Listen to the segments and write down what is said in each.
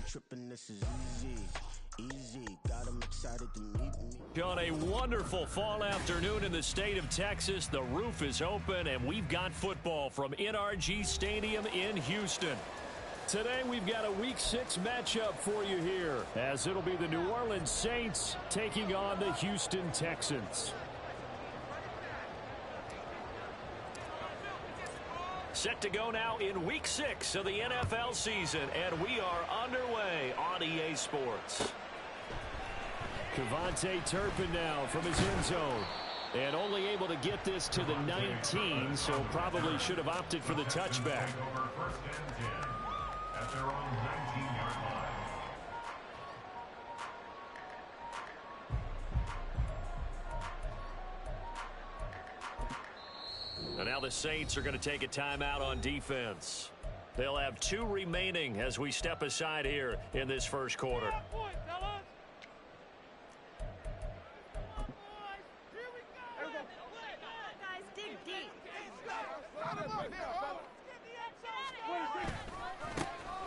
tripping, this is easy. Got 'em excited to meet me. On a wonderful fall afternoon in the state of Texas, the roof is open, and we've got football from NRG Stadium in Houston. Today, we've got a Week 6 matchup for you here, as it'll be the New Orleans Saints taking on the Houston Texans. Set to go now in Week 6 of the NFL season, and we are underway on EA Sports. Kevontae Turpin now from his end zone. And only able to get this to the 19, so probably should have opted for the touchback. And now the Saints are going to take a timeout on defense. They'll have 2 remaining as we step aside here in this first quarter.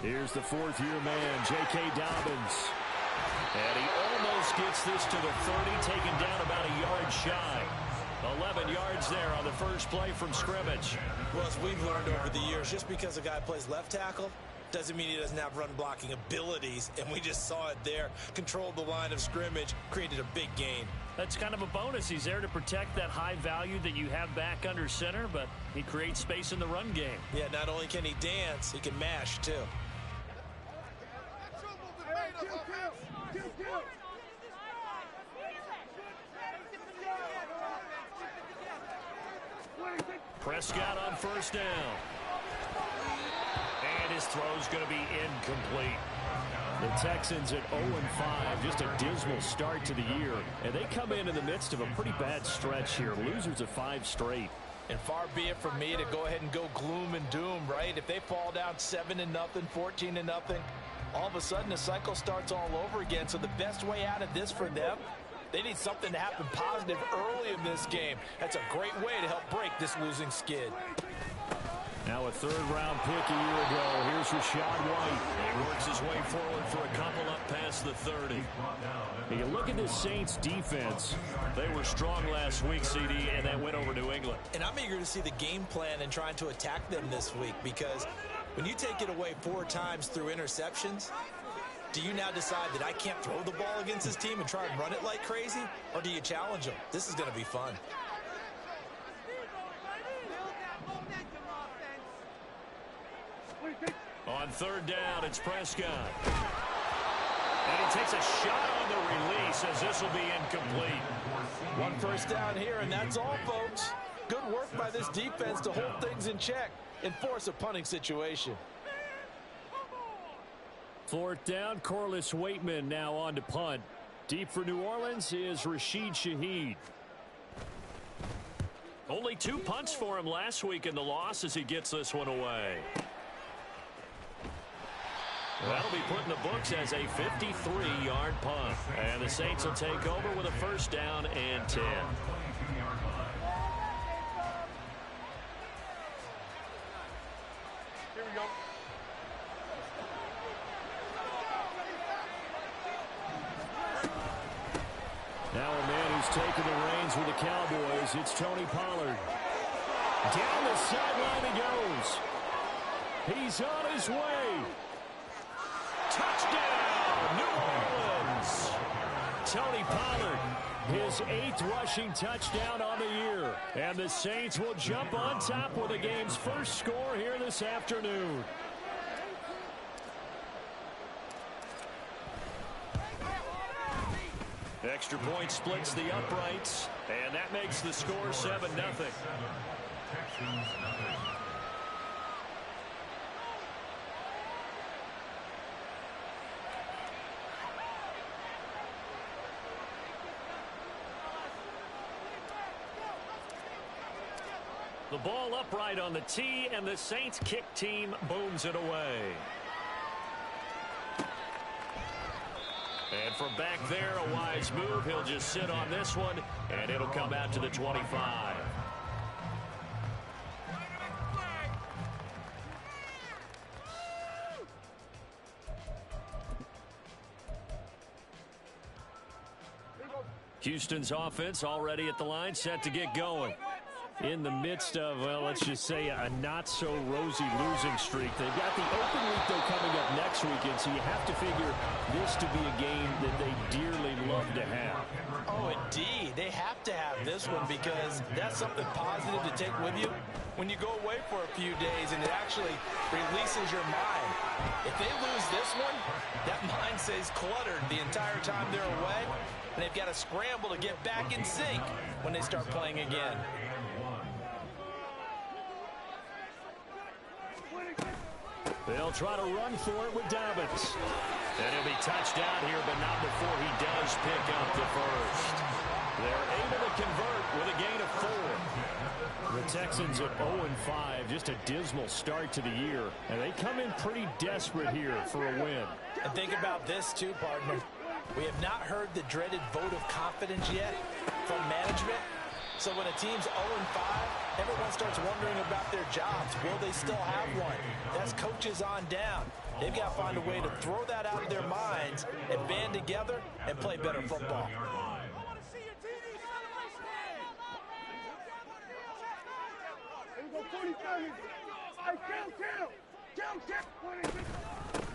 Here's the 4th-year man, J.K. Dobbins. And he almost gets this to the 30, taken down about a yard shy. 11 yards there on the first play from scrimmage. Well, as we've learned over the years, just because a guy plays left tackle doesn't mean he doesn't have run-blocking abilities, and we just saw it there. Controlled the line of scrimmage, created a big gain. That's kind of a bonus. He's there to protect that high value that you have back under center, but he creates space in the run game. Yeah, not only can he dance, he can mash, too. Prescott on first down. And his throw's going to be incomplete. The Texans at 0-5, just a dismal start to the year. And they come in the midst of a pretty bad stretch here. Losers of 5 straight. And far be it from me to go ahead and go gloom and doom, right? If they fall down 7-0, 14-0, all of a sudden the cycle starts all over again. So the best way out of this for them, they need something to happen positive early in this game. That's a great way to help break this losing skid. Now a 3rd-round pick a year ago. Here's Rashad White. He works his way forward for a couple up past the 30. You look at this Saints defense. They were strong last week, CD, and that went over New England. And I'm eager to see the game plan and trying to attack them this week, because when you take it away 4 times through interceptions, do you now decide that I can't throw the ball against this team and try and run it like crazy? Or do you challenge them? This is going to be fun. On 3rd down, it's Prescott. And he takes a shot on the release as this will be incomplete. 1 first down here, and that's all, folks. Good work by this defense to hold things in check and force a punting situation. 4th down, Corliss Waitman now on to punt. Deep for New Orleans is Rashid Shaheed. Only 2 punts for him last week in the loss as he gets this one away. That'll be put in the books as a 53-yard punt. And the Saints will take over with a 1st down and 10. Here we go. Now a man who's taken the reins with the Cowboys, it's Tony Pollard. Down the sideline he goes. He's on his way. Touchdown, New Orleans. Tony Pollard, his 8th rushing touchdown on the year. And the Saints will jump on top with the game's first score here this afternoon. Extra point splits the uprights, and that makes the score 7-0. The ball upright on the tee, and the Saints kick team booms it away. And from back there, a wise move. He'll just sit on this one, and it'll come out to the 25. Houston's offense already at the line, set to get going. In the midst of, well, let's just say a not-so-rosy losing streak. They've got the open week, though, coming up next weekend, so you have to figure this to be a game that they dearly love to have. Oh, indeed. They have to have this one because that's something positive to take with you when you go away for a few days, and it actually releases your mind. If they lose this one, that mind stays cluttered the entire time they're away, and they've got to scramble to get back in sync when they start playing again. They'll try to run for it with Dobbins. And he'll be touched down here, but not before he does pick up the first. They're able to convert with a gain of 4. The Texans at 0-5, just a dismal start to the year. And they come in pretty desperate here for a win. And think about this too, partner. We have not heard the dreaded vote of confidence yet from management. So when a team's 0-5, everyone starts wondering about their jobs. Will they still have one? That's coaches on down. They've got to find a way to throw that out of their minds and band together and play better football.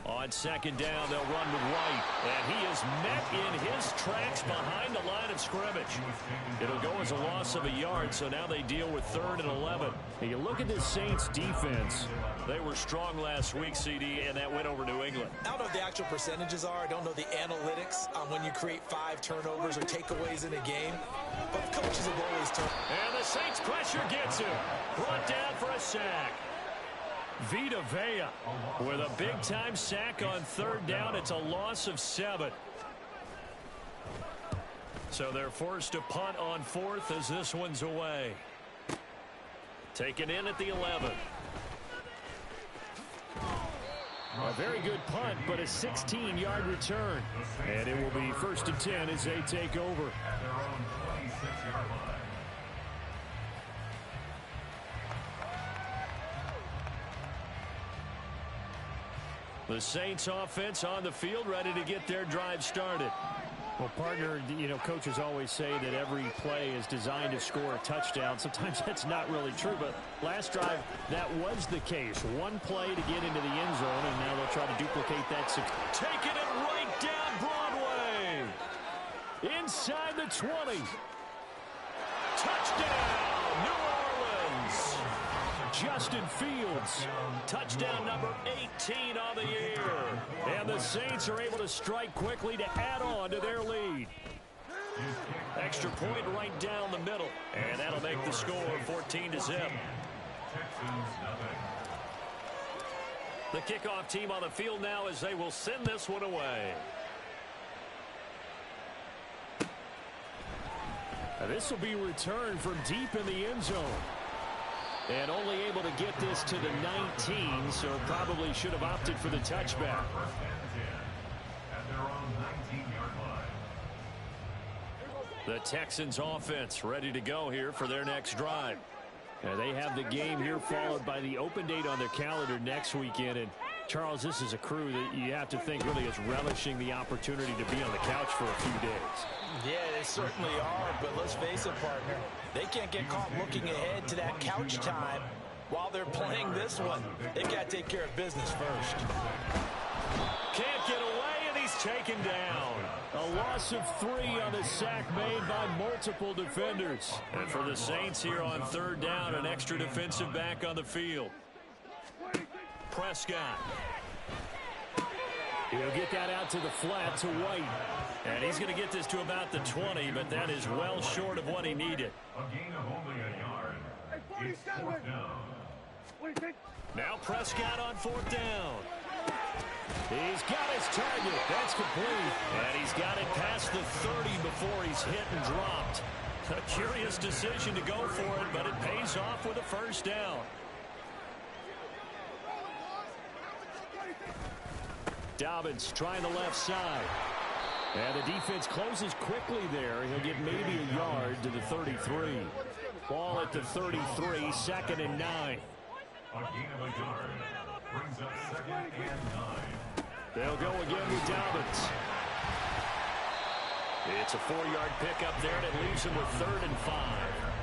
On second down, they'll run with White. And he is met in his tracks behind the line of scrimmage. It'll go as a loss of a yard, so now they deal with 3rd and 11. And you look at this Saints defense. They were strong last week, CD, and that went over New England. I don't know what the actual percentages are. I don't know the analytics on when you create 5 turnovers or takeaways in a game. But coaches have always turned. And the Saints pressure gets him. Brought down for a sack. Vita Vea with a big-time sack on 3rd down. It's a loss of 7. So they're forced to punt on 4th as this one's away. Taken in at the 11. A very good punt, but a 16-yard return. And it will be 1st and 10 as they take over. The Saints offense on the field, ready to get their drive started. Well, partner, you know, coaches always say that every play is designed to score a touchdown. Sometimes that's not really true, but last drive, that was the case. One play to get into the end zone, and now they'll try to duplicate that. Taking it right down Broadway. Inside the 20. Touchdown, New Orleans. Justin Fields, touchdown number 18 on the year. And the Saints are able to strike quickly to add on to their lead. Extra point right down the middle. And that'll make the score 14-0. The kickoff team on the field now as they will send this one away. Now this will be returned from deep in the end zone. And only able to get this to the 19, so probably should have opted for the touchback. The Texans offense ready to go here for their next drive. And they have the game here followed by the open date on their calendar next weekend. And Charles, this is a crew that you have to think really is relishing the opportunity to be on the couch for a few days. Yeah, they certainly are, but let's face it, partner. They can't get caught looking ahead to that couch time while they're playing this one. They've got to take care of business first. Can't get away, and he's taken down. A loss of 3 on the sack made by multiple defenders. And for the Saints here on 3rd down, an extra defensive back on the field. Prescott. He'll get that out to the flat to White. And he's going to get this to about the 20, but that is well short of what he needed. A gain of only a yard. It's 4th down. Now Prescott on 4th down. He's got his target. That's complete. And he's got it past the 30 before he's hit and dropped. A curious decision to go for it, but it pays off with a 1st down. Dobbins trying the left side. And the defense closes quickly there. He'll get maybe a yard to the 33. Ball at the 33, 2nd and 9. A gain of a yard. Brings up 2nd and 9. They'll go again with Dobbins. It's a 4-yard pickup there, and it leaves him with 3rd and 5.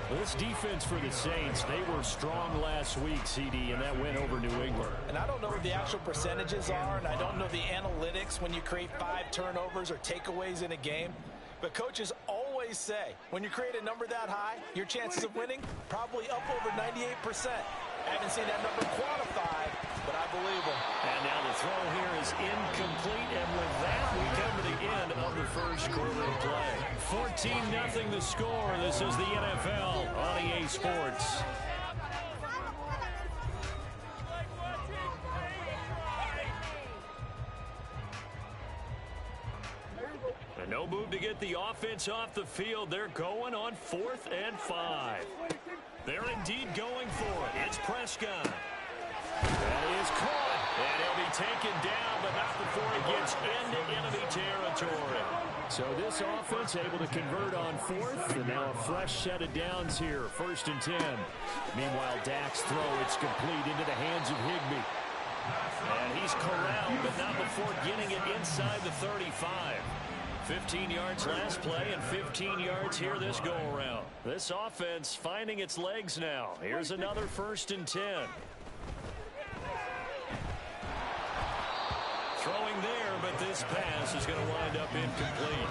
Well, this defense for the Saints, they were strong last week, CD, and that win over New England. And I don't know what the actual percentages are, and I don't know the analytics when you create 5 turnovers or takeaways in a game. But coaches always say, when you create a number that high, your chances of winning probably up over 98%. I haven't seen that number quantified, but I believe them. And now the throw here is incomplete, and with that, we come to the end of the first quarter of play. 14-0 the score. This is the NFL on EA Sports. And no move to get the offense off the field. They're going on 4th and 5. They're indeed going for it. It's Prescott. That is caught. And he'll be taken down, but not before he gets into enemy territory. So this offense able to convert on 4th, and now a fresh set of downs here. 1st and 10. Meanwhile, Dak's throw, it's complete into the hands of Higbee. And he's corralled, but not before getting it inside the 35. 15 yards last play and 15 yards here this go-around. This offense finding its legs now. Here's another 1st and 10. Throwing there, but this pass is going to wind up incomplete.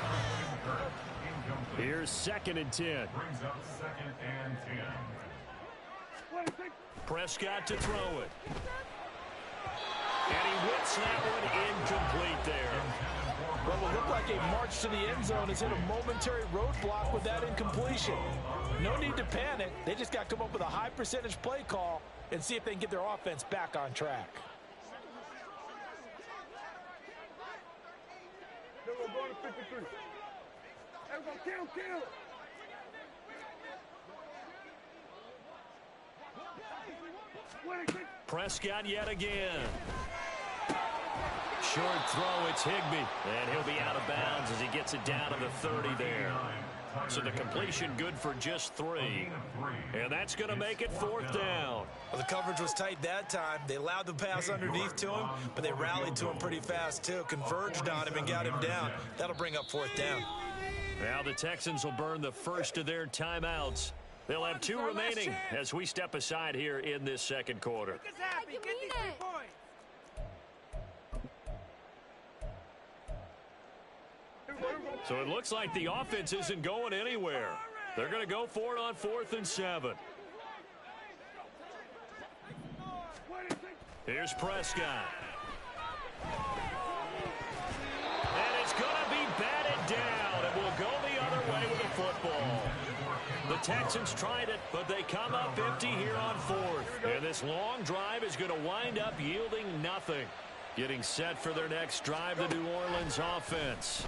Here's 2nd and 10. Brings up 2nd and 10. Prescott to throw it. And he whips that one incomplete there. What will look like a march to the end zone has hit a momentary roadblock with that incompletion. No need to panic. They just got to come up with a high percentage play call and see if they can get their offense back on track. Prescott yet again. Short throw, it's Higbee. And he'll be out of bounds as he gets it down to the 30 there. So the completion good for just 3. And that's going to make it 4th down. Well, the coverage was tight that time. They allowed the pass underneath to him, but they rallied to him pretty fast, too. Converged on him and got him down. That'll bring up 4th down. Now the Texans will burn the first of their timeouts. They'll have 2 remaining as we step aside here in this second quarter. So it looks like the offense isn't going anywhere. They're going to go for it on 4th and 7. Here's Prescott. And it's going to be batted down. It will go the other way with the football. The Texans tried it, but they come up empty here on 4th. And this long drive is going to wind up yielding nothing. Getting set for their next drive, the New Orleans offense.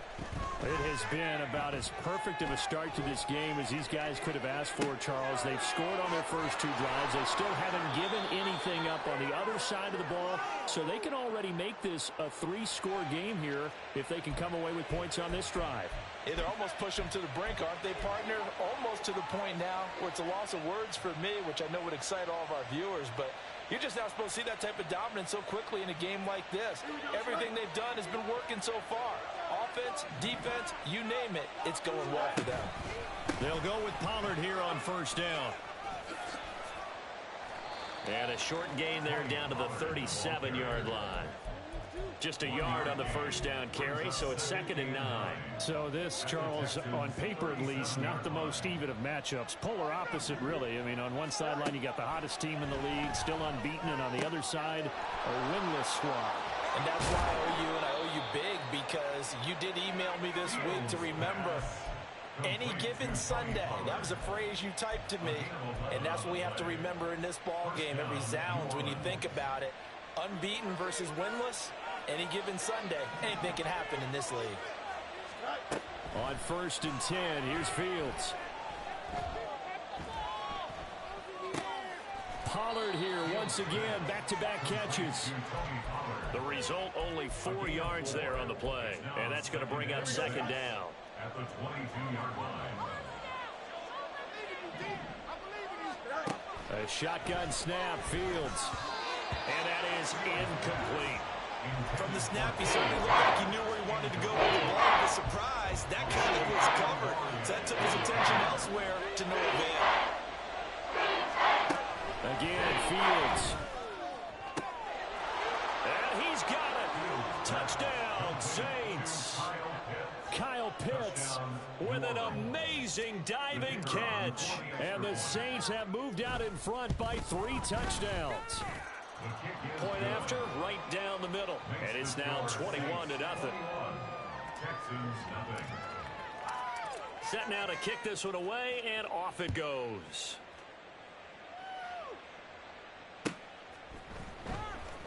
It has been about as perfect of a start to this game as these guys could have asked for, Charles. They've scored on their first 2 drives. They still haven't given anything up on the other side of the ball, so they can already make this a 3-score game here if they can come away with points on this drive. Yeah, they're almost pushing them to the brink, aren't they, partner? Almost to the point now where it's a loss of words for me, which I know would excite all of our viewers, but you're just not supposed to see that type of dominance so quickly in a game like this. Everything they've done has been working so far. Offense, defense, you name it, it's going well for them. They'll go with Pollard here on 1st down. And a short gain there down to the 37-yard line. Just a yard on the 1st down carry, so it's 2nd and 9. So this, Charles, on paper at least, not the most even of matchups. Polar opposite, really. I mean, on one sideline, you got the hottest team in the league, still unbeaten, and on the other side, a winless squad. And that's why I owe you, and I owe you big, because you did email me this week to remember any given Sunday. That was a phrase you typed to me, and that's what we have to remember in this ball game. It resounds when you think about it. Unbeaten versus winless. Any given Sunday, anything can happen in this league. On 1st and 10, here's Fields. Pollard here once again, back-to-back catches. The result, only 4 yards there on the play, and that's going to bring up 2nd down. At the 22-yard line. A shotgun snap, Fields. And that is incomplete. From the snap, he certainly looked like he knew where he wanted to go with the ball. The surprise, that kind of was covered. So that took his attention elsewhere to no avail. Again, Fields. And he's got it. Touchdown, Saints. Kyle Pitts with an amazing diving catch. And the Saints have moved out in front by 3 touchdowns. Point after, right down the middle. And it's now 21-0. Set now to kick this one away, and off it goes.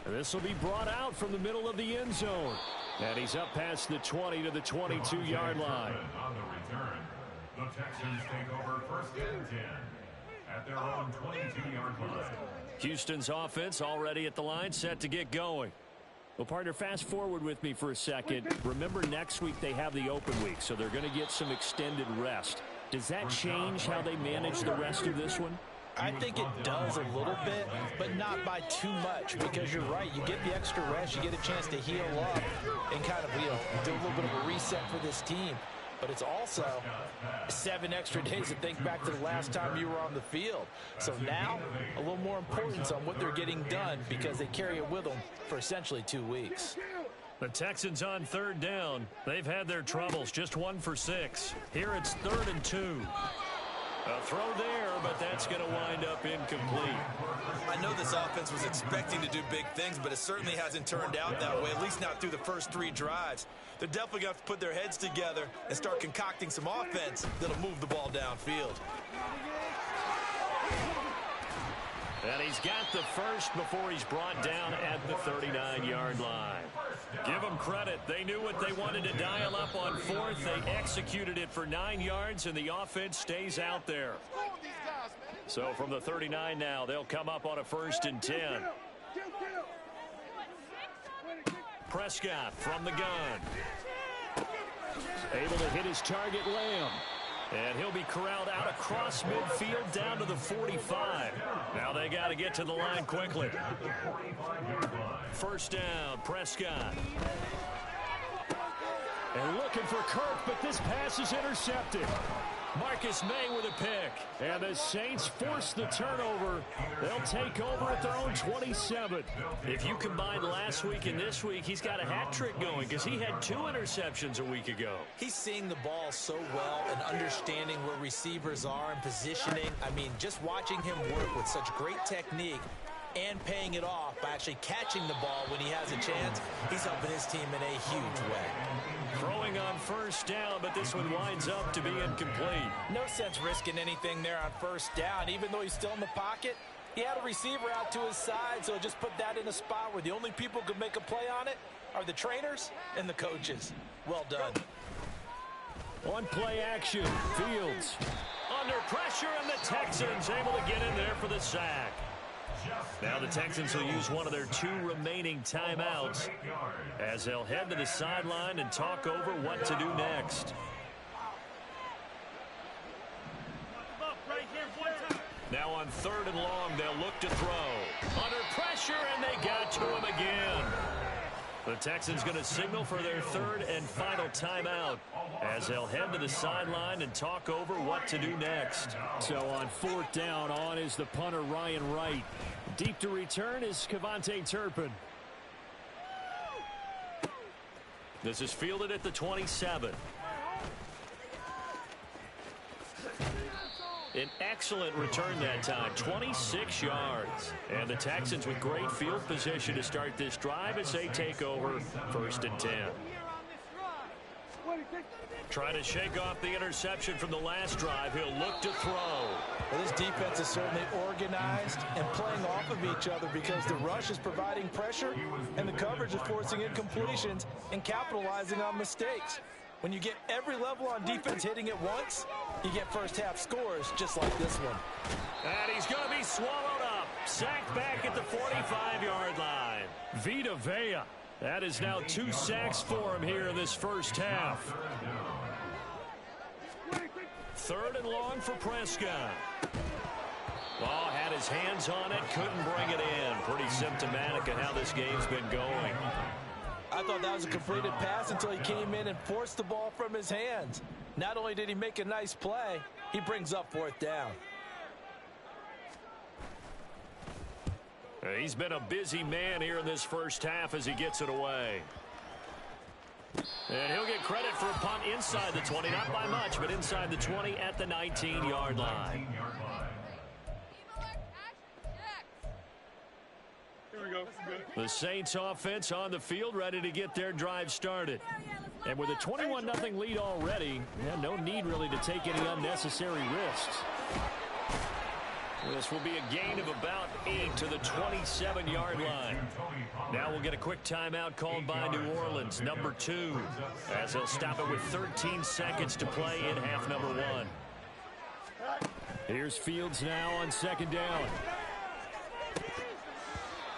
And this will be brought out from the middle of the end zone. And he's up past the 20 to the 22-yard line. On the return, the Texans take over 1st and 10 at their own 22-yard line. Houston's offense already at the line, set to get going. Well, partner, fast forward with me for a second. Remember, next week they have the open week, so they're going to get some extended rest. Does that change how they manage the rest of this one? I think it does a little bit, but not by too much, because you're right. You get the extra rest, you get a chance to heal up and kind of, do a little bit of a reset for this team. But it's also 7 extra days to think back to the last time you were on the field. So now, a little more importance on what they're getting done, because they carry it with them for essentially 2 weeks. The Texans on 3rd down. They've had their troubles, just 1 for 6. Here it's 3rd and 2. A throw there, but that's going to wind up incomplete. I know this offense was expecting to do big things, but it certainly hasn't turned out that way, at least not through the first 3 drives. They're definitely going to have to put their heads together and start concocting some offense that'll move the ball downfield. And he's got the first before he's brought down at the 39-yard line. Give them credit. They knew what they wanted to dial up on 4th. They executed it for 9 yards, and the offense stays out there. So from the 39 now, they'll come up on a 1st and 10. Prescott from the gun. Able to hit his target, Lamb. And he'll be corralled out across midfield down to the 45. Now they got to get to the line quickly. 1st down, Prescott. And looking for Kirk, but this pass is intercepted. Marcus May with a pick. And the Saints force the turnover. They'll take over at their own 27. If you combine last week and this week, he's got a hat trick going because he had 2 interceptions a week ago. He's seeing the ball so well and understanding where receivers are and positioning. I mean, just watching him work with such great technique and paying it off by actually catching the ball when he has a chance, he's helping his team in a huge way. Throwing on 1st down, but this one winds up to be incomplete. No sense risking anything there on 1st down. Even though he's still in the pocket, he had a receiver out to his side, so just put that in a spot where the only people who could make a play on it are the trainers and the coaches. Well done. On play action, Fields under pressure, and the Texans able to get in there for the sack. Now the Texans will use one of their 2 remaining timeouts as they'll head to the sideline and talk over what to do next. Now on 3rd and long, they'll look to throw. Under pressure, and they got to him again. The Texans going to signal for their 3rd and final timeout as they'll head to the sideline and talk over what to do next. So on 4th down, on is the punter Ryan Wright. Deep to return is Kevontae Turpin. This is fielded at the 27. An excellent return that time, 26 yards. And the Texans with great field position to start this drive as they take over 1st and 10. Trying to shake off the interception from the last drive. He'll look to throw. Well, this defense is certainly organized and playing off of each other because the rush is providing pressure and the coverage is forcing incompletions and capitalizing on mistakes. When you get every level on defense hitting at once, you get first half scores just like this one. And he's going to be swallowed up. Sacked back at the 45-yard line. Vita Vea. That is now 2 sacks for him here in this first half. 3rd and long for Prescott. Ball had his hands on it, couldn't bring it in. Pretty symptomatic of how this game's been going. I thought that was a completed pass until he came in and forced the ball from his hands. Not only did he make a nice play, he brings up 4th down. He's been a busy man here in this first half as he gets it away. And he'll get credit for a punt inside the 20, not by much, but inside the 20 at the 19-yard line. The Saints offense on the field ready to get their drive started. And with a 21-0 lead already, no need really to take any unnecessary risks. This will be a gain of about 8 to the 27-yard line. Now we'll get a quick timeout called by New Orleans, number 2, as they'll stop it with 13 seconds to play in half number 1. Here's Fields now on 2nd down.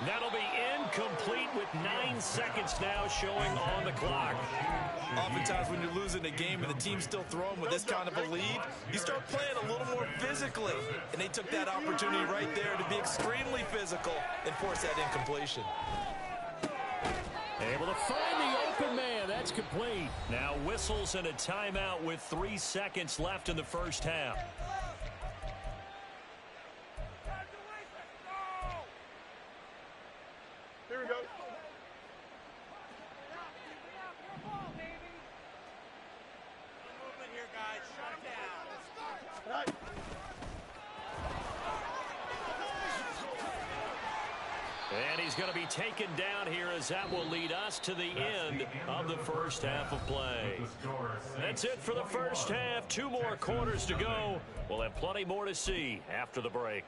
That'll be incomplete with 9 seconds now showing on the clock. Oftentimes when you're losing a game and the team's still throwing with this kind of a lead, you start playing a little more physically. And they took that opportunity right there to be extremely physical and force that incompletion. Able to find the open man. That's complete. Now whistles and a timeout with 3 seconds left in the first half. Here we go. Movement here, guys. Shut him down. And he's going to be taken down here as that will lead us to the end of the first half of play. That's it for the first half. 2 more quarters to go. We'll have plenty more to see after the break.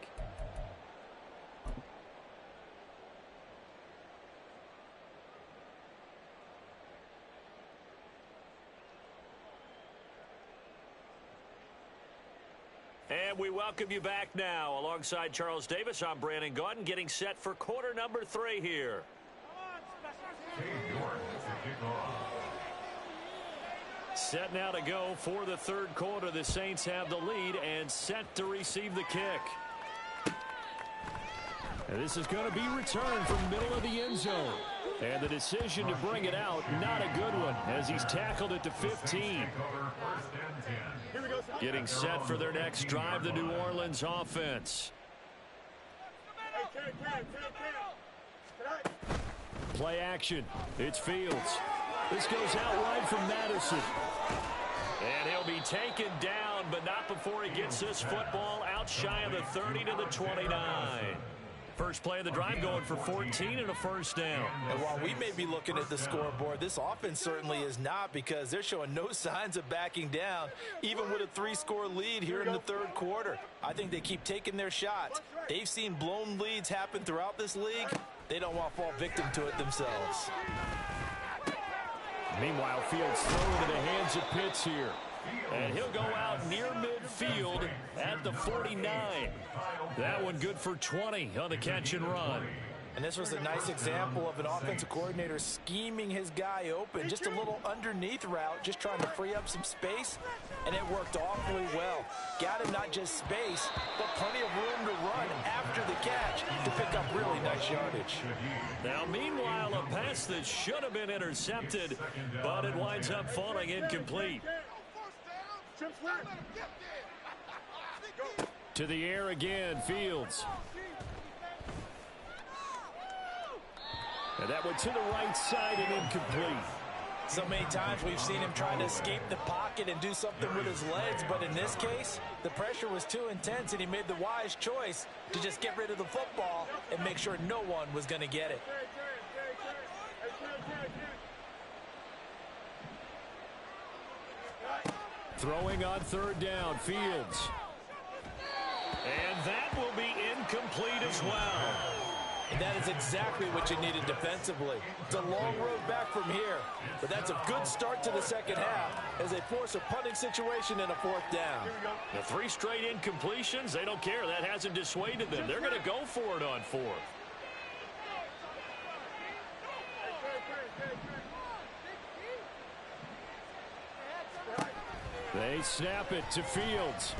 And we welcome you back now. Alongside Charles Davis, I'm Brandon Gaudin, getting set for quarter number 3 here. Set now to go for the 3rd quarter. The Saints have the lead and set to receive the kick. And this is going to be returned from the middle of the end zone. And the decision to bring it out, not a good one, as he's tackled it to 15. Getting set for their next drive, the New Orleans offense. Play action. It's Fields. This goes out wide from Madison. And he'll be taken down, but not before he gets this football out shy of the 30 to the 29. First play of the drive going for 14 and a first down. And while we may be looking at the scoreboard, this offense certainly is not, because they're showing no signs of backing down, even with a 3-score lead here in the 3rd quarter. I think they keep taking their shots. They've seen blown leads happen throughout this league. They don't want to fall victim to it themselves. Meanwhile, Fields thrown into the hands of Pitts here. And he'll go out near midfield at the 49. That one good for 20 on the catch and run. And this was a nice example of an offensive coordinator scheming his guy open. Just a little underneath route, just trying to free up some space. And it worked awfully well. Got him not just space, but plenty of room to run after the catch to pick up really nice yardage. Now, meanwhile, a pass that should have been intercepted, but it winds up falling incomplete. To the air again, Fields. And that went to the right side and incomplete. So many times we've seen him trying to escape the pocket and do something with his legs, but in this case, the pressure was too intense and he made the wise choice to just get rid of the football and make sure no one was going to get it. Throwing on 3rd down, Fields. And that will be incomplete as well. And that is exactly what you needed defensively. It's a long road back from here, but that's a good start to the second half as they force a punting situation and a 4th down. The 3 straight incompletions, they don't care. That hasn't dissuaded them. They're going to go for it on 4th. They snap it to Fields.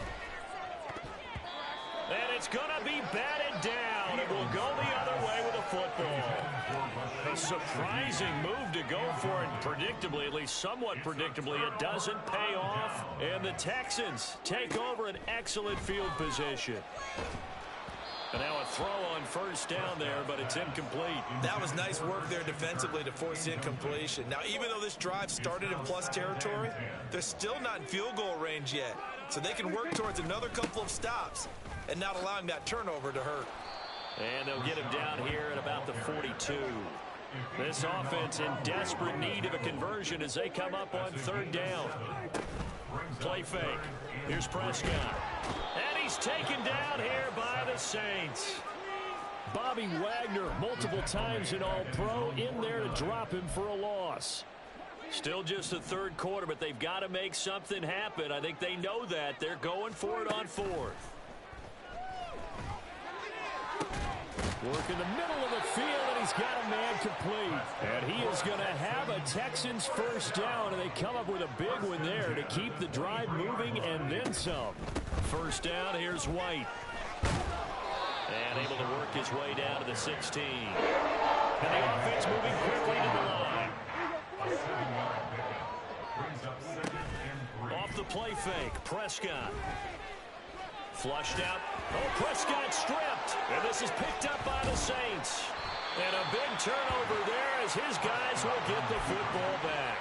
And it's going to be batted down. It will go the other way with a football. A surprising move to go for it. Predictably, at least somewhat predictably, it doesn't pay off. And the Texans take over an excellent field position. And now a throw on first down there, but it's incomplete. That was nice work there defensively to force incompletion. Now, even though this drive started in plus territory, they're still not in field goal range yet. So they can work towards another couple of stops and not allowing that turnover to hurt. And they'll get him down here at about the 42. This offense in desperate need of a conversion as they come up on third down. Play fake. Here's Prescott. And he's taken down here by the Saints. Bobby Wagner, multiple times in All-Pro, in there to drop him for a loss. Still just the third quarter, but they've got to make something happen. I think they know that. They're going for it on fourth. Work in the middle of the field, and he's got a man complete. And he is going to have a Texans first down, and they come up with a big one there to keep the drive moving and then some. First down, here's White. And able to work his way down to the 16. And the offense moving quickly to the line. Off the play fake, Prescott. Flushed out. Oh, Prescott stripped. And this is picked up by the Saints. And a big turnover there as his guys will get the football back.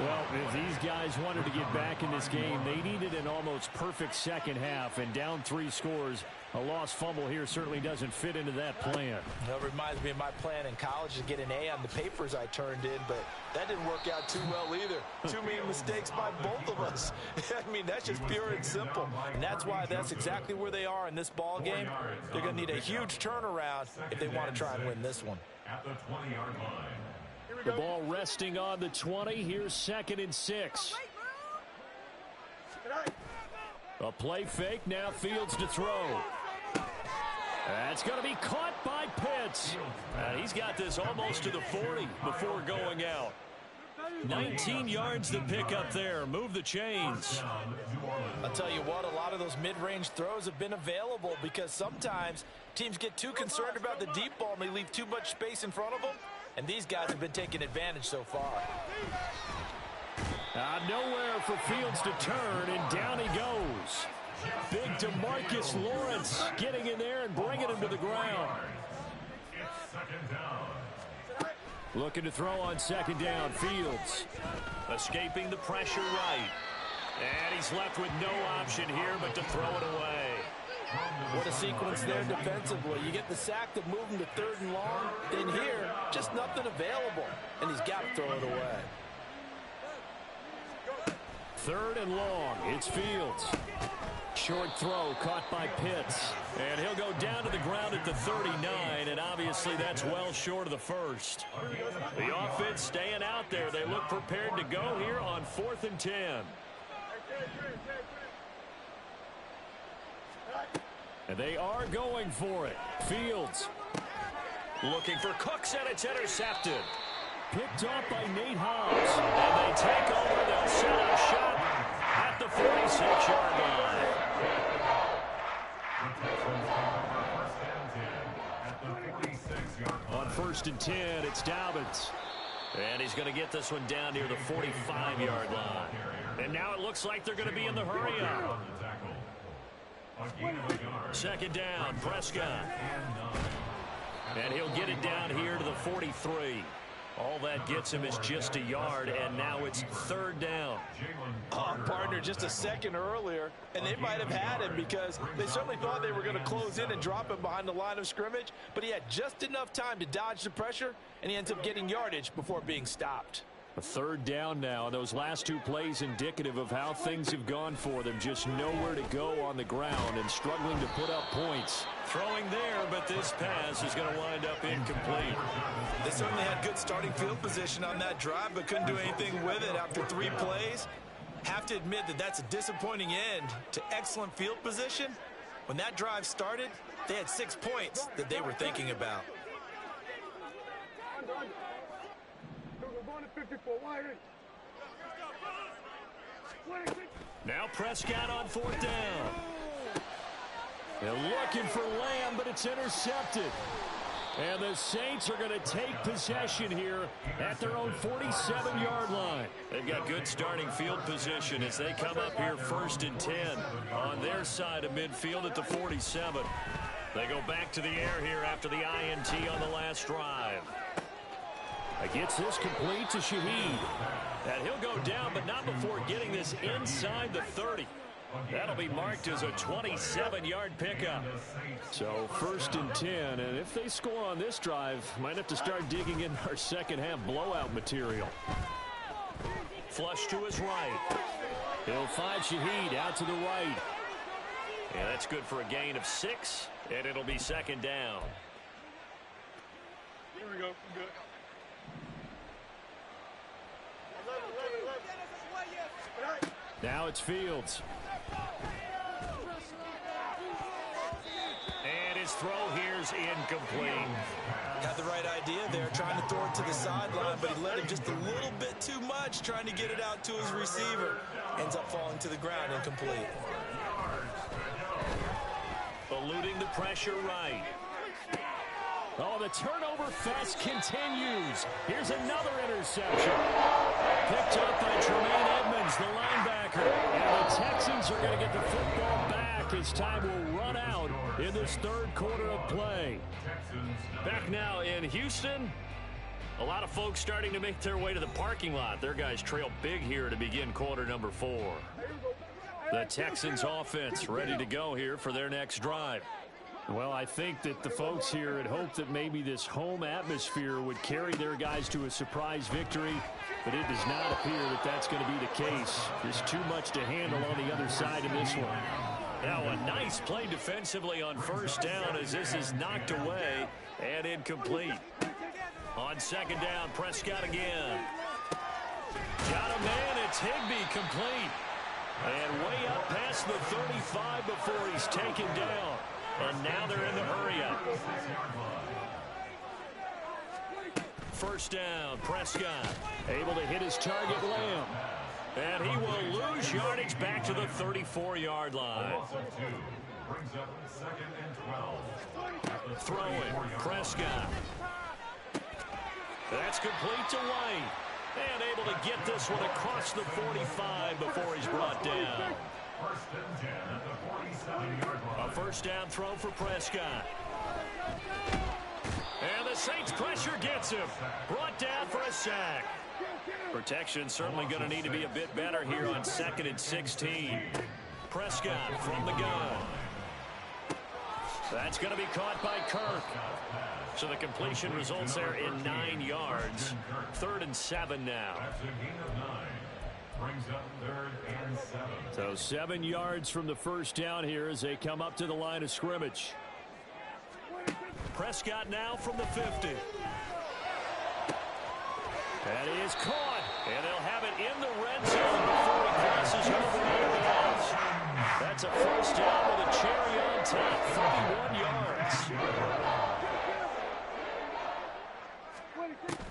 Well, if these guys wanted to get back in this game, they needed an almost perfect second half. And down 3 scores, a lost fumble here certainly doesn't fit into that plan. That reminds me of my plan in college to get an A on the papers I turned in, but that didn't work out too well either. Too many mistakes by both of us. I mean, that's just pure and simple. And that's why that's exactly where they are in this ball game. They're going to need a huge turnaround if they want to try and win this one. At the 20-yard line. The ball resting on the 20. Here's 2nd and 6. A play fake. Now Fields to throw. That's going to be caught by Pitts. And he's got this almost to the 40 before going out. 19 yards to pick up there. Move the chains. I'll tell you what, a lot of those mid-range throws have been available because sometimes teams get too concerned about the deep ball and they leave too much space in front of them. And these guys have been taking advantage so far. Nowhere for Fields to turn, and down he goes. Big DeMarcus Lawrence getting in there and bringing him to the ground. Looking to throw on 2nd down. Fields escaping the pressure right. And he's left with no option here but to throw it away. What a sequence there defensively. You get the sack to move him to 3rd and long. Then here, just nothing available. And he's got to throw it away. 3rd and long. It's Fields. Short throw caught by Pitts. And he'll go down to the ground at the 39. And obviously that's well short of the first. The offense staying out there. They look prepared to go here on 4th and 10. And they are going for it. Fields looking for Cooks, and it's intercepted. Picked off by Nate Hobbs. And they take over. They'll set a shot at the 46-yard line. On 1st and 10, it's Dobbins. And he's going to get this one down near the 45-yard line. And now it looks like they're going to be in the hurry up. 2nd down, Prescott. And he'll get it down here to the 43. All that gets him is just a yard, and now it's 3rd down. Oh, partner, just a second earlier, and they might have had him because they certainly thought they were going to close in and drop him behind the line of scrimmage, but he had just enough time to dodge the pressure, and he ends up getting yardage before being stopped. A 3rd down now. Those last 2 plays indicative of how things have gone for them. Just nowhere to go on the ground and struggling to put up points. Throwing there, but this pass is going to wind up incomplete. They certainly had good starting field position on that drive, but couldn't do anything with it after 3 plays. Have to admit that that's a disappointing end to excellent field position. When that drive started, they had 6 points that they were thinking about. Now Prescott on 4th down. They're looking for Lamb, but it's intercepted. And the Saints are going to take possession here at their own 47-yard line. They've got good starting field position as they come up here 1st and 10 on their side of midfield at the 47. They go back to the air here after the INT on the last drive. Gets this complete to Shaheed. And he'll go down, but not before getting this inside the 30. That'll be marked as a 27-yard pickup. So 1st and 10, and if they score on this drive, might have to start digging in our second half blowout material. Flush to his right. He'll find Shaheed out to the right. And that's good for a gain of 6, and it'll be 2nd down. Here we go. Good. Now it's Fields. And his throw here's incomplete. Had the right idea there, trying to throw it to the sideline, but he let him just a little bit too much, trying to get it out to his receiver. Ends up falling to the ground, incomplete. Eluding the pressure right. Oh, the turnover fest continues. Here's another interception. Picked up by Tremaine Edmonds, the linebacker. And the Texans are going to get the football back as time will run out in this 3rd quarter of play. Back now in Houston. A lot of folks starting to make their way to the parking lot. Their guys trail big here to begin quarter number 4. The Texans offense ready to go here for their next drive. Well, I think that the folks here had hoped that maybe this home atmosphere would carry their guys to a surprise victory, but it does not appear that that's going to be the case. There's too much to handle on the other side of this one. Now a nice play defensively on 1st down as this is knocked away and incomplete. On 2nd down, Prescott again. Got a man, it's Higbee complete. And way up past the 35 before he's taken down. And now they're in the hurry-up. 1st down, Prescott. Able to hit his target, Lamb. And he will lose yardage back to the 34-yard line. Throwing, Prescott. That's complete to White. And able to get this one across the 45 before he's brought down. A 1st down throw for Prescott. And the Saints pressure gets him. Brought down for a sack. Protection certainly going to need to be a bit better here on 2nd and 16. Prescott from the gun. That's going to be caught by Kirk. So the completion results there in 9 yards. 3rd and 7 now. Brings up 3rd and 7. So 7 yards from the 1st down here as they come up to the line of scrimmage. Prescott now from the 50. That is caught. And they'll have it in the red zone before he crosses over the edge. That's a 1st down with a cherry on top. 31 yards.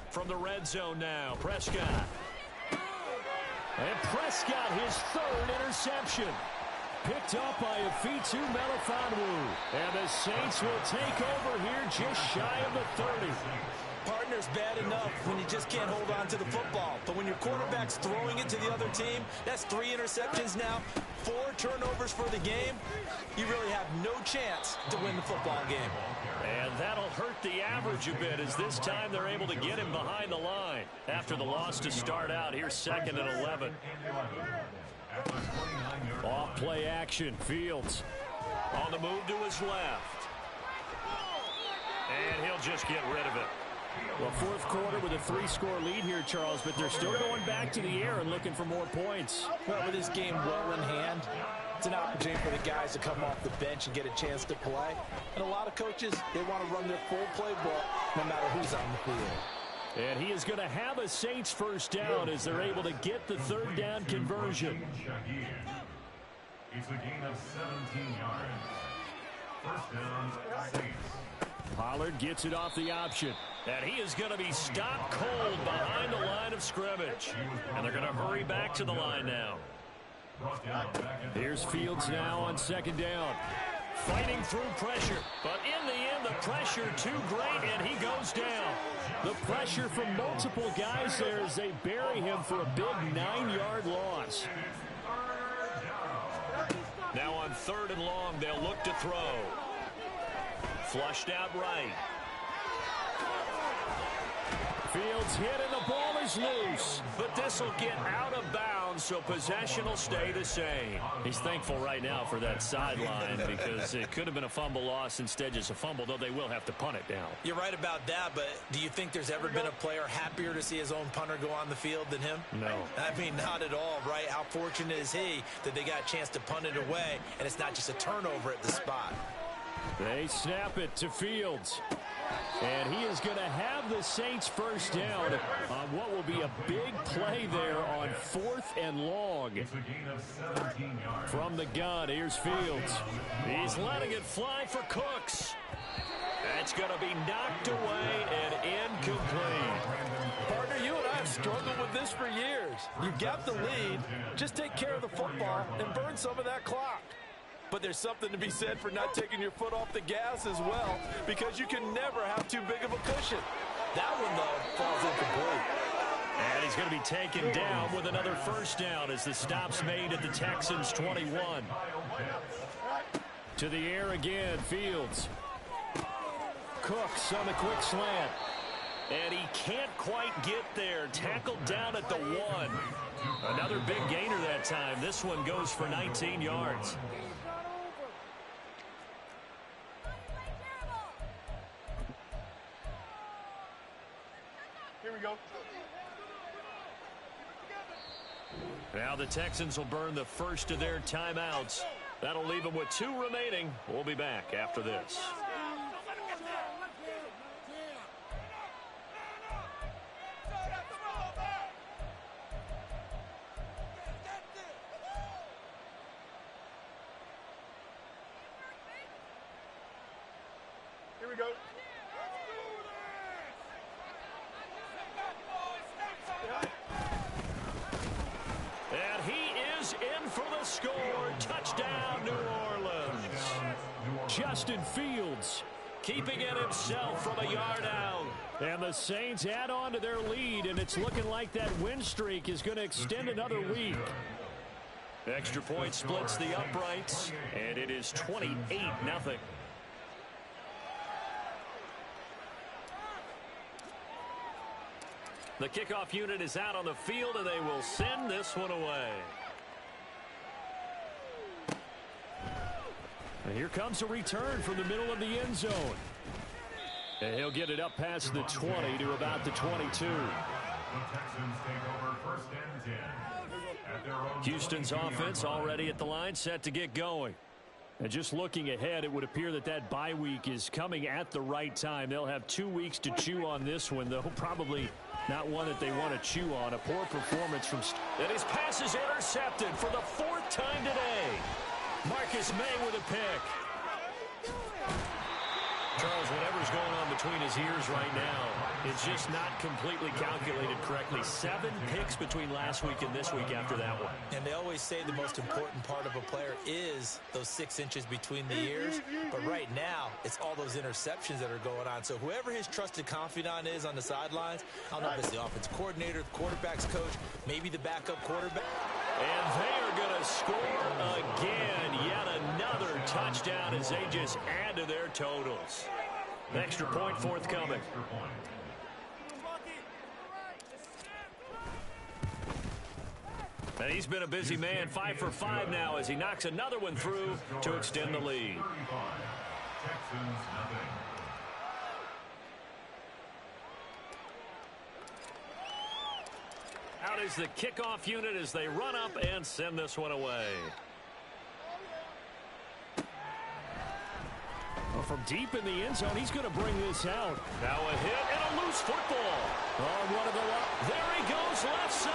From the red zone now, Prescott. And Prescott, his 3rd interception. Picked up by Afitu Melifonwu. And the Saints will take over here just shy of the 30. Partner's bad enough when you just can't hold on to the football. But when your quarterback's throwing it to the other team, that's 3 interceptions now, 4 turnovers for the game. You really have no chance to win the football game. And that'll hurt the average a bit as this time they're able to get him behind the line. After the loss to start out, here's 2nd and 11. Off play action, Fields. On the move to his left. And he'll just get rid of it. Well, 4th quarter with a 3-score lead here, Charles, but they're still going back to the air and looking for more points. Well, with this game well in hand, it's an opportunity for the guys to come off the bench and get a chance to play. And a lot of coaches, they want to run their full playbook no matter who's on the field. And he is going to have a Saints 1st down as they're able to get the 3rd down conversion. It's a gain of 17 yards. 1st down, Saints. Pollard gets it off the option. And he is going to be stopped cold behind the line of scrimmage. And they're going to hurry back to the line now. Here's Fields now on 2nd down. Fighting through pressure, but in the end, the pressure too great, and he goes down. The pressure from multiple guys there as they bury him for a big 9-yard loss. Now on 3rd and long, they'll look to throw. Flushed out right. Fields hit and the ball is loose. But this will get out of bounds, so possession will stay the same. He's thankful right now for that sideline because it could have been a fumble loss, instead just a fumble, though they will have to punt it down. You're right about that, but do you think there's ever been a player happier to see his own punter go on the field than him? No. I mean, not at all, right? How fortunate is he that they got a chance to punt it away, and it's not just a turnover at the spot. They snap it to Fields. And he is going to have the Saints first down on what will be a big play there on 4th and long. From the gun, here's Fields. He's letting it fly for Cooks. That's going to be knocked away and incomplete. Partner, you and I have struggled with this for years. You've got the lead. Just take care of the football and burn some of that clock. But there's something to be said for not taking your foot off the gas as well, because you can never have too big of a cushion. That one, though, falls incomplete. And he's going to be taken down with another first down as the stop's made at the Texans' 21. To the air again, Fields. Cooks on the quick slant. And he can't quite get there. Tackled down at the 1. Another big gainer that time. This one goes for 19 yards. Here we go. Now the Texans will burn the first of their timeouts. That'll leave them with 2 remaining. We'll be back after this. Here we go. And he is in for the score. Touchdown, New Orleans. Justin Fields Keeping it himself from a yard out. And the Saints add on to their lead, and it's looking like that win streak is going to extend another week. Extra point splits the uprights, and it is 28-0. The kickoff unit is out on the field, and they will send this one away. And here comes a return from the middle of the end zone. And he'll get it up past the 20 to about the 22. The Texans take over 1st and 10. At their own Houston's offense already at the line, set to get going. And just looking ahead, it would appear that that bye week is coming at the right time. They'll have 2 weeks to chew on this one, though probably not one that they want to chew on. A poor performance from... And his pass is intercepted for the 4th time today. Marcus May with a pick. Charles, whatever's going on between his ears right now, it's just not completely calculated correctly. 7 picks between last week and this week after that one. And they always say the most important part of a player is those 6 inches between the ears. But right now, it's all those interceptions that are going on. So whoever his trusted confidant is on the sidelines, I don't know if it's the offense coordinator, the quarterback's coach, maybe the backup quarterback. And they are going to score again. Yet another touchdown as they just add to their totals. Extra point forthcoming. And he's been a busy man, 5 for 5 now as he knocks another one through to extend the lead. Texans nothing. Out is the kickoff unit as they run up and send this one away. Well, from deep in the end zone, he's going to bring this out. Now a hit and a loose football. On one of the there he goes left side.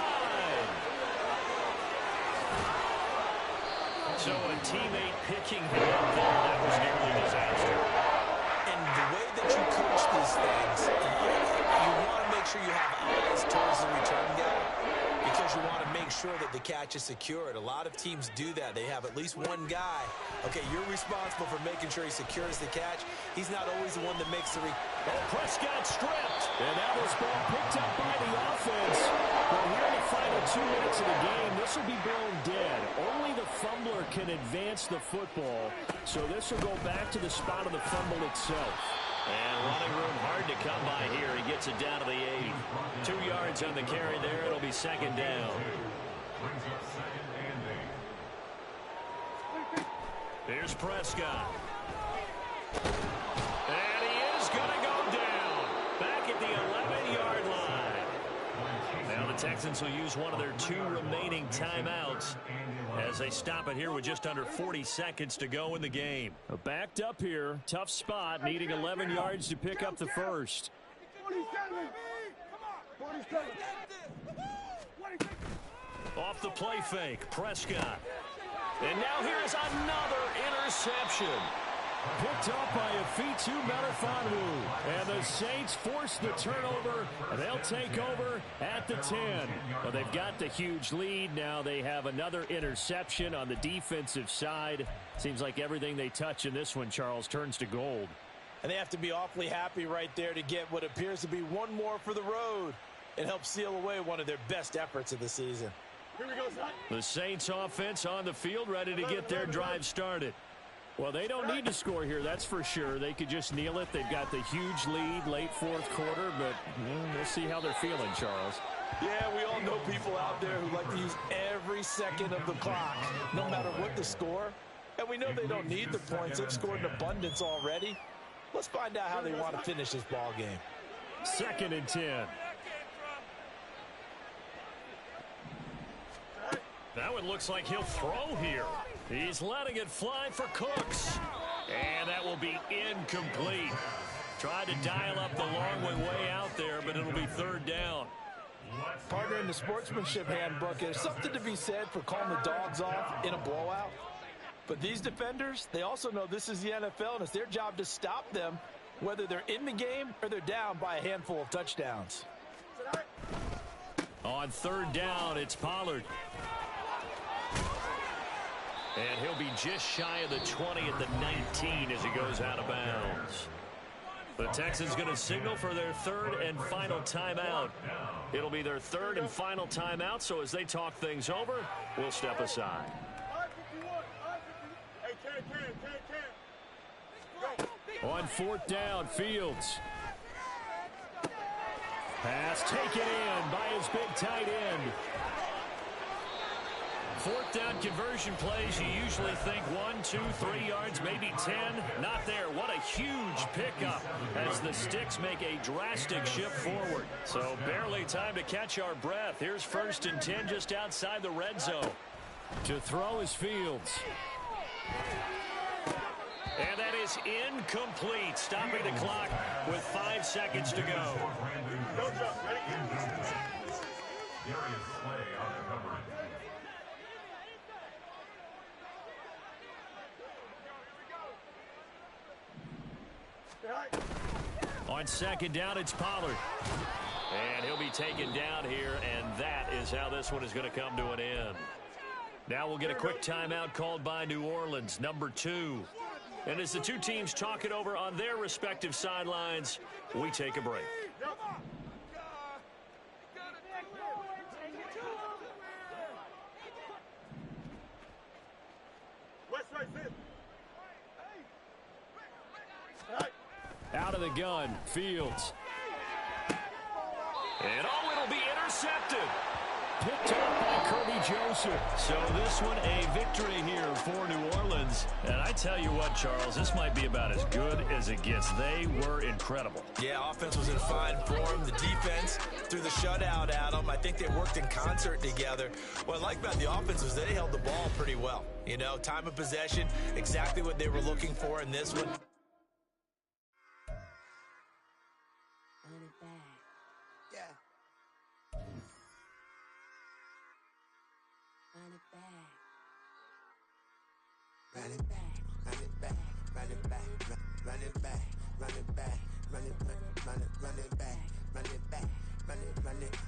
So a teammate picking him up there. That was nearly disaster. And the way that you coach these things, you want to make sure you have eyes towards the return guy because you want to make sure that the catch is secured. A lot of teams do that. They have at least one guy. Okay, you're responsible for making sure he secures the catch. He's not always the one that makes the Prescott stripped. And now this ball picked up by the offense. Well, here in the final 2 minutes of the game, this will be blown dead. Only the fumbler can advance the football. So this will go back to the spot of the fumble itself. And running room hard to come by here. He gets it down to the 8. 2 yards on the carry there. It'll be second down. Here's Prescott. And he is going to go down. Back at the 11-yard line. Now the Texans will use one of their 2 remaining timeouts as they stop it here with just under 40 seconds to go in the game. Backed up here. Tough spot. Needing 11 yards to pick up the first. Off the play fake, Prescott. And now here is another interception. Picked up by Afitu Melifonwu. And the Saints force the turnover. They'll take over at the 10. Well, they've got the huge lead. Now they have another interception on the defensive side. Seems like everything they touch in this one, Charles, turns to gold. And they have to be awfully happy right there to get what appears to be one more for the road. It helps seal away one of their best efforts of the season. Here we go, son. The Saints offense on the field, ready to get their drive started. Well, they don't need to score here, that's for sure. They could just kneel it. They've got the huge lead, late fourth quarter, but we'll see how they're feeling, Charles. Yeah, we all know people out there who like to use every second of the clock, no matter what the score. And we know they don't need the points. They've scored in abundance already. Let's find out how they want to finish this ball game. 2nd and 10. That one looks like he'll throw here. He's letting it fly for Cooks. And that will be incomplete. Tried to dial up the long way out there, but it'll be 3rd down. Partner, in the sportsmanship handbook, there's something to be said for calling the dogs off in a blowout. But these defenders, they also know this is the NFL, and it's their job to stop them, whether they're in the game or they're down by a handful of touchdowns. On 3rd down, it's Pollard. And he'll be just shy of the 20 at the 19 as he goes out of bounds. The Texans going to signal for their 3rd and final timeout. It'll be their 3rd and final timeout, so as they talk things over, we'll step aside. On 4th down, Fields. Pass taken in by his big tight end. 4th down conversion plays, you usually think 1, 2, 3 yards, maybe 10. Not there. What a huge pickup as the Sticks make a drastic shift forward. So barely time to catch our breath. Here's 1st and 10 just outside the red zone. To throw is Fields. And that is incomplete, stopping the clock with 5 seconds to go. On 2nd down, it's Pollard. And he'll be taken down here, and that is how this one is going to come to an end. Now we'll get a quick timeout called by New Orleans, number 2. And as the 2 teams talk it over on their respective sidelines, we take a break. Out of the gun, Fields. And it'll be intercepted. Picked up by Kirby Joseph. So this one a victory here for New Orleans. And I tell you what, Charles, this might be about as good as it gets. They were incredible. Yeah, offense was in fine form. The defense threw the shutout at them. I think they worked in concert together. What I like about the offense was they held the ball pretty well. You know, time of possession, exactly what they were looking for in this one. Run it back, run it back, run it back, run it back, run it back, run it back, run it back, run it back, run it back, run it